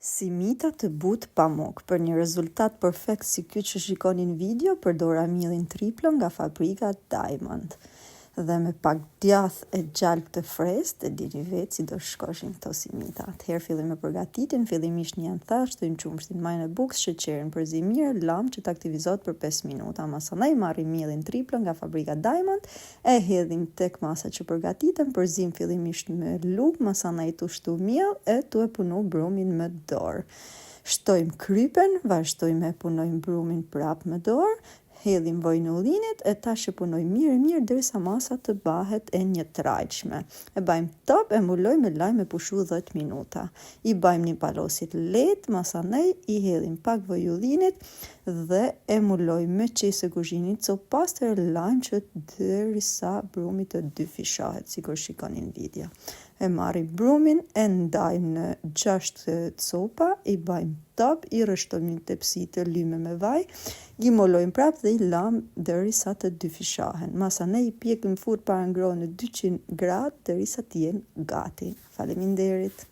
Simita të butë pamuk. Për një rezultat perfekt si ky që shikoni në video, përdor amillin triplo nga fabrika Diamond. Dhe me pak djath e gjalp të freskët, e dini vetë si do shkoshin këto simita. Atëherë fillim me përgatitin, fillimisht një thash, të qumshtin, majën e bukës, sheqerin, përzi mirë, lam që të aktivizohet për 5 minuta. Masanaj marrim millin triplo nga fabrika Diamond, e hedhim tek masa që përgatitëm, përzim fillimisht me lugë, masanaj të ushtu miell e të e punu brumin me dorë. Shtojmë krypen, vazhdojmë e punojmë brumin prap me dorë, hedhim vojnë në ullinit e tash e punoj mirë derisa masa të bahet e një trajqme. E bajmë top, e mbuloj me lajm me pushu 10 minuta. I bajmë një palosit lehtë, masanej i hedhim pak vojë ullinit dhe e mbuloj me qese kuzhinit copastër lajm që derisa brumi të dyfishohet, sikur shikoni në video. E marrim brumin, e ndajmë në 6 copa, i bajmë top, i rreshtojmë një tepsi të lyme me vaj, i molojmë prap dhe i lam derisa të dyfishohen. Masanej i pjekim furrë para ngrohtë në 200 gradë derisa të jenë gati. Faleminderit.